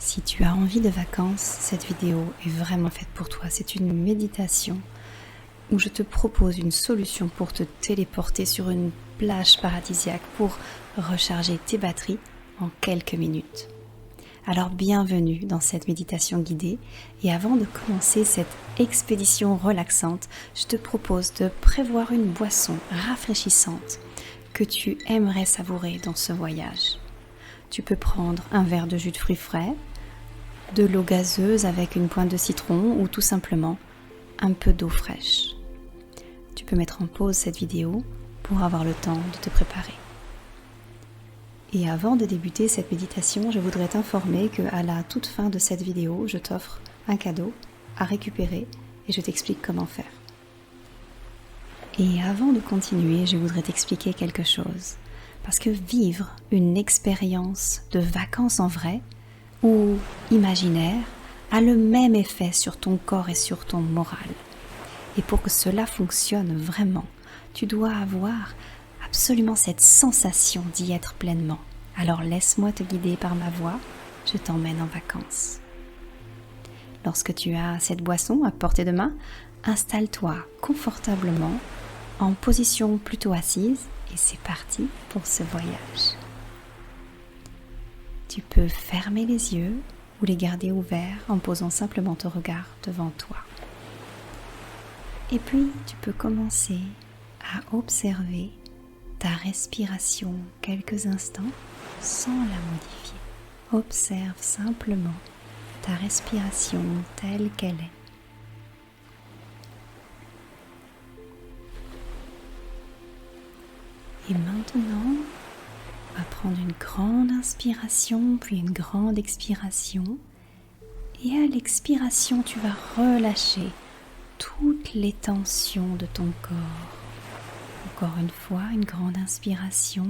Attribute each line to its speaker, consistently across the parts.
Speaker 1: Si tu as envie de vacances, cette vidéo est vraiment faite pour toi. C'est une méditation où je te propose une solution pour te téléporter sur une plage paradisiaque pour recharger tes batteries en quelques minutes. Alors bienvenue dans cette méditation guidée et avant de commencer cette expédition relaxante, je te propose de prévoir une boisson rafraîchissante que tu aimerais savourer dans ce voyage. Tu peux prendre un verre de jus de fruits frais, de l'eau gazeuse avec une pointe de citron ou tout simplement un peu d'eau fraîche. Tu peux mettre en pause cette vidéo pour avoir le temps de te préparer. Et avant de débuter cette méditation, je voudrais t'informer qu'à la toute fin de cette vidéo, je t'offre un cadeau à récupérer et je t'explique comment faire. Et avant de continuer, je voudrais t'expliquer quelque chose. Parce que vivre une expérience de vacances en vrai ou imaginaire a le même effet sur ton corps et sur ton moral. Et pour que cela fonctionne vraiment, tu dois avoir absolument cette sensation d'y être pleinement. Alors laisse-moi te guider par ma voix, je t'emmène en vacances. Lorsque tu as cette boisson à portée de main, installe-toi confortablement en position plutôt assise et c'est parti pour ce voyage. Tu peux fermer les yeux ou les garder ouverts en posant simplement ton regard devant toi. Et puis, tu peux commencer à observer ta respiration quelques instants sans la modifier. Observe simplement ta respiration telle qu'elle est. Et maintenant, on va prendre une grande inspiration, puis une grande expiration. Et à l'expiration, tu vas relâcher toutes les tensions de ton corps. Encore une fois, une grande inspiration,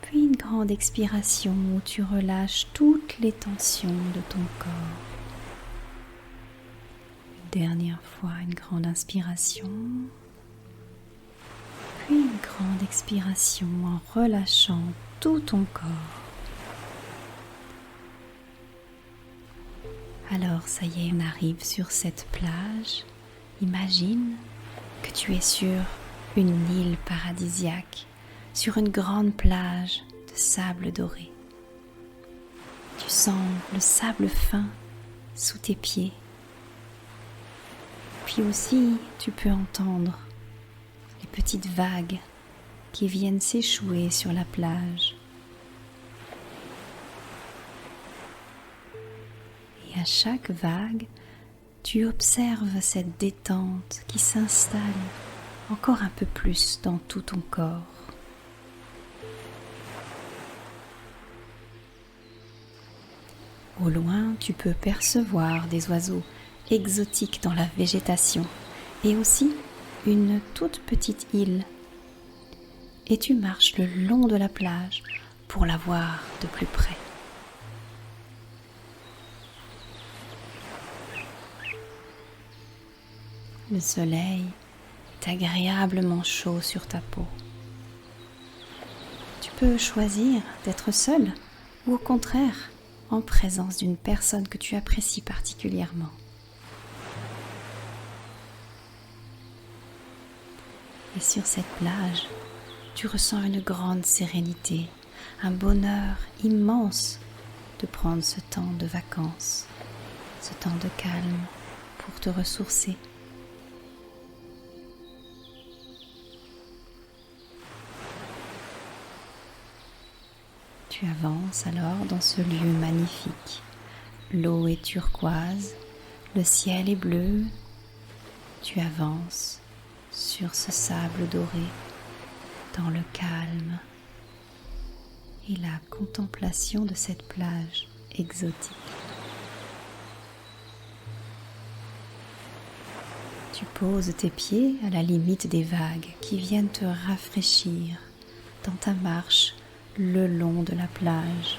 Speaker 1: puis une grande expiration où tu relâches toutes les tensions de ton corps. Une dernière fois, une grande inspiration, puis une grande expiration en relâchant tout ton corps. Alors ça y est, on arrive sur cette plage. Imagine que tu es sur une île paradisiaque, sur une grande plage de sable doré. Tu sens le sable fin sous tes pieds. Puis aussi, tu peux entendre les petites vagues qui viennent s'échouer sur la plage. Et à chaque vague, tu observes cette détente qui s'installe encore un peu plus dans tout ton corps. Au loin, tu peux percevoir des oiseaux exotiques dans la végétation et aussi une toute petite île. Et tu marches le long de la plage pour la voir de plus près. Le soleil est agréablement chaud sur ta peau. Tu peux choisir d'être seul ou au contraire en présence d'une personne que tu apprécies particulièrement. Et sur cette plage, tu ressens une grande sérénité, un bonheur immense de prendre ce temps de vacances, ce temps de calme pour te ressourcer. Tu avances alors dans ce lieu magnifique. L'eau est turquoise, le ciel est bleu. Tu avances sur ce sable doré, dans le calme et la contemplation de cette plage exotique. Tu poses tes pieds à la limite des vagues qui viennent te rafraîchir dans ta marche le long de la plage.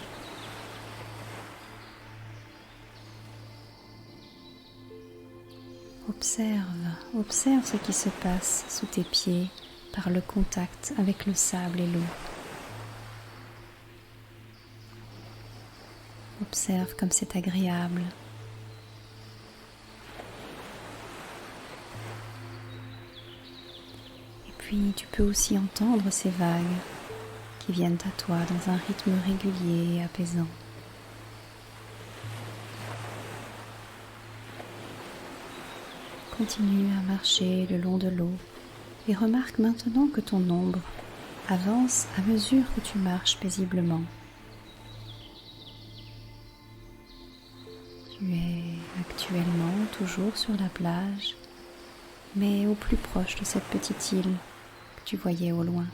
Speaker 1: Observe ce qui se passe sous tes pieds par le contact avec le sable et l'eau. Observe comme c'est agréable. Et puis tu peux aussi entendre ces vagues qui viennent à toi dans un rythme régulier et apaisant. Continue à marcher le long de l'eau et remarque maintenant que ton ombre avance à mesure que tu marches paisiblement. Tu es actuellement toujours sur la plage, mais au plus proche de cette petite île que tu voyais au loin.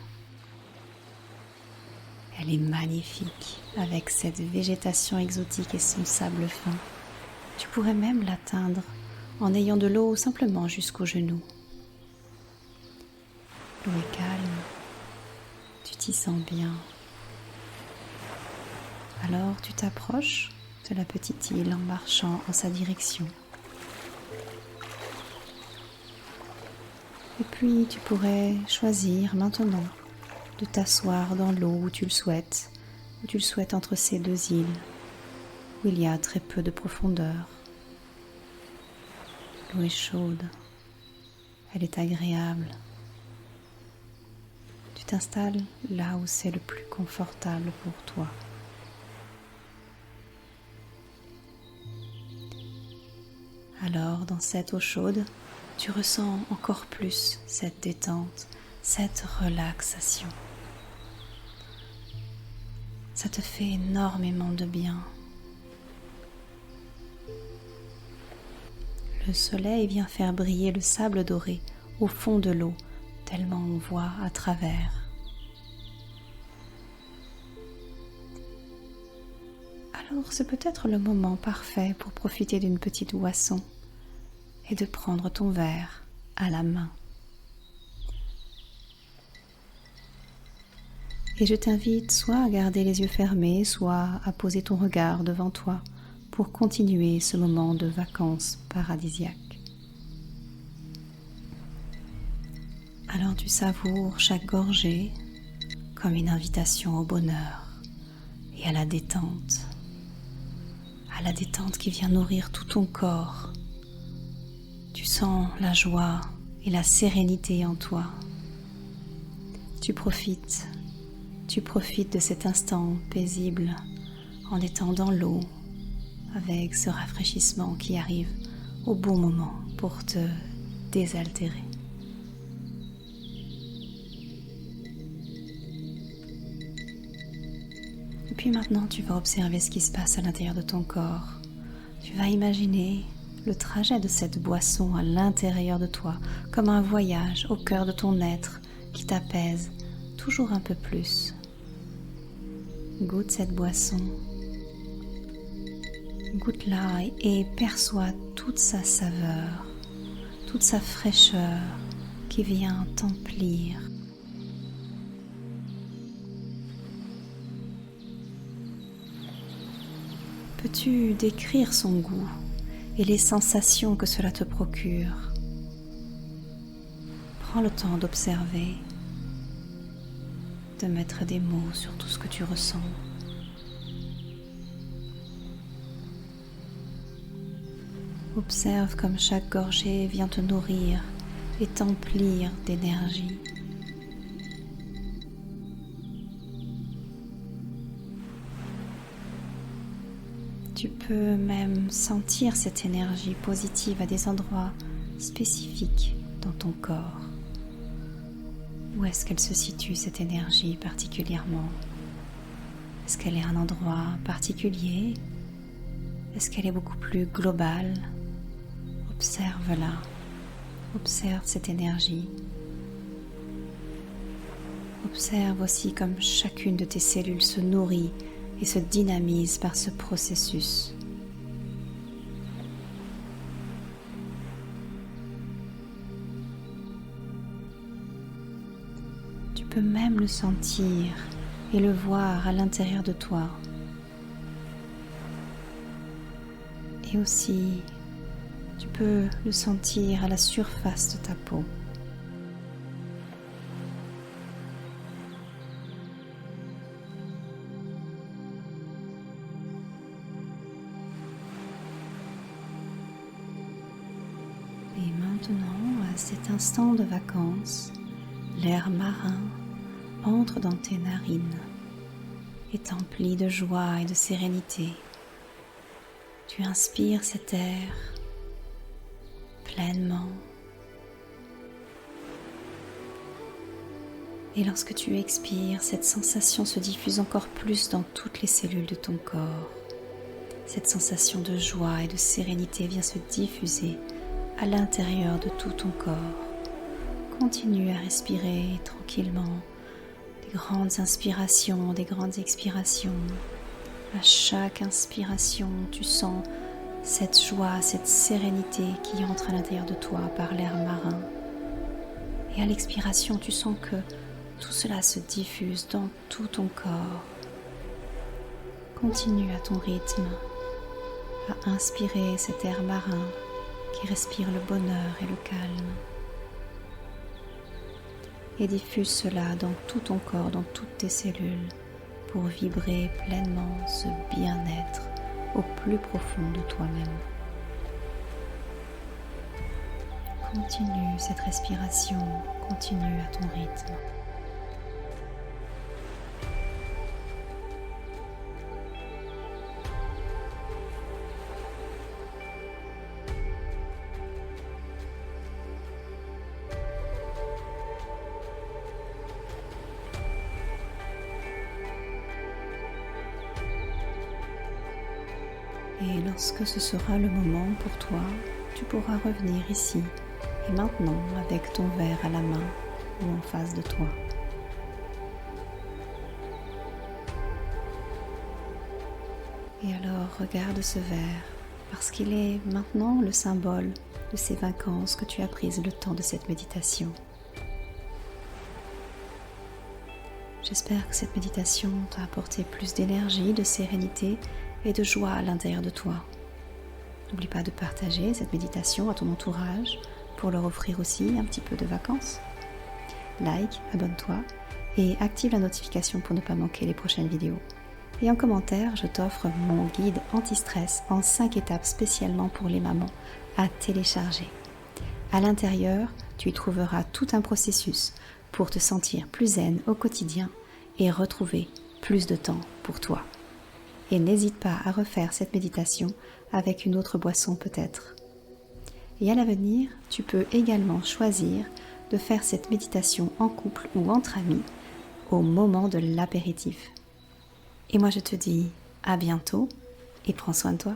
Speaker 1: Elle est magnifique avec cette végétation exotique et son sable fin. Tu pourrais même l'atteindre en ayant de l'eau simplement jusqu'aux genoux. L'eau est calme, tu t'y sens bien. Alors tu t'approches de la petite île en marchant en sa direction. Et puis tu pourrais choisir maintenant de t'asseoir dans l'eau où tu le souhaites entre ces deux îles, où il y a très peu de profondeur. L'eau est chaude, elle est agréable. Tu t'installes là où c'est le plus confortable pour toi. Alors, dans cette eau chaude, tu ressens encore plus cette détente, cette relaxation. Ça te fait énormément de bien. Le soleil vient faire briller le sable doré au fond de l'eau, tellement on voit à travers. Alors c'est peut-être le moment parfait pour profiter d'une petite boisson et de prendre ton verre à la main. Et je t'invite soit à garder les yeux fermés, soit à poser ton regard devant toi pour continuer ce moment de vacances paradisiaques. Alors tu savoures chaque gorgée comme une invitation au bonheur et à la détente qui vient nourrir tout ton corps. Tu sens la joie et la sérénité en toi. Tu profites de cet instant paisible en étant dans l'eau avec ce rafraîchissement qui arrive au bon moment pour te désaltérer. Et puis maintenant, tu vas observer ce qui se passe à l'intérieur de ton corps. Tu vas imaginer le trajet de cette boisson à l'intérieur de toi comme un voyage au cœur de ton être qui t'apaise toujours un peu plus. Goûte cette boisson. Goûte-la et perçois toute sa saveur, toute sa fraîcheur qui vient t'emplir. Peux-tu décrire son goût et les sensations que cela te procure? Prends le temps d'observer, de mettre des mots sur tout ce que tu ressens. Observe comme chaque gorgée vient te nourrir et t'emplir d'énergie. Tu peux même sentir cette énergie positive à des endroits spécifiques dans ton corps. Où est-ce qu'elle se situe, cette énergie particulièrement? Est-ce qu'elle est à un endroit particulier? Est-ce qu'elle est beaucoup plus globale? Observe-la. Observe cette énergie. Observe aussi comme chacune de tes cellules se nourrit et se dynamise par ce processus. Tu peux même le sentir et le voir à l'intérieur de toi. Et aussi, tu peux le sentir à la surface de ta peau. maintenant, à cet instant de vacances, l'air marin entre dans tes narines et t'emplit de joie et de sérénité. Tu inspires cet air pleinement. Et lorsque tu expires, cette sensation se diffuse encore plus dans toutes les cellules de ton corps. Cette sensation de joie et de sérénité vient se diffuser à l'intérieur de tout ton corps. Continue à respirer tranquillement, des grandes inspirations, des grandes expirations. À chaque inspiration, tu sens cette joie, cette sérénité qui entre à l'intérieur de toi par l'air marin. Et à l'expiration, tu sens que tout cela se diffuse dans tout ton corps. Continue à ton rythme à inspirer cet air marin qui respire le bonheur et le calme. Et diffuse cela dans tout ton corps, dans toutes tes cellules, pour vibrer pleinement ce bien-être au plus profond de toi-même. Continue cette respiration, continue à ton rythme. Et lorsque ce sera le moment pour toi, tu pourras revenir ici et maintenant avec ton verre à la main ou en face de toi. Et alors regarde ce verre parce qu'il est maintenant le symbole de ces vacances que tu as prises le temps de cette méditation. J'espère que cette méditation t'a apporté plus d'énergie, de sérénité et de joie à l'intérieur de toi. N'oublie pas de partager cette méditation à ton entourage pour leur offrir aussi un petit peu de vacances. Like, abonne-toi et active la notification pour ne pas manquer les prochaines vidéos. Et en commentaire, je t'offre mon guide anti-stress en 5 étapes spécialement pour les mamans à télécharger. À l'intérieur, tu y trouveras tout un processus pour te sentir plus zen au quotidien et retrouver plus de temps pour toi. Et n'hésite pas à refaire cette méditation avec une autre boisson peut-être. Et à l'avenir, tu peux également choisir de faire cette méditation en couple ou entre amis au moment de l'apéritif. Et moi je te dis à bientôt et prends soin de toi.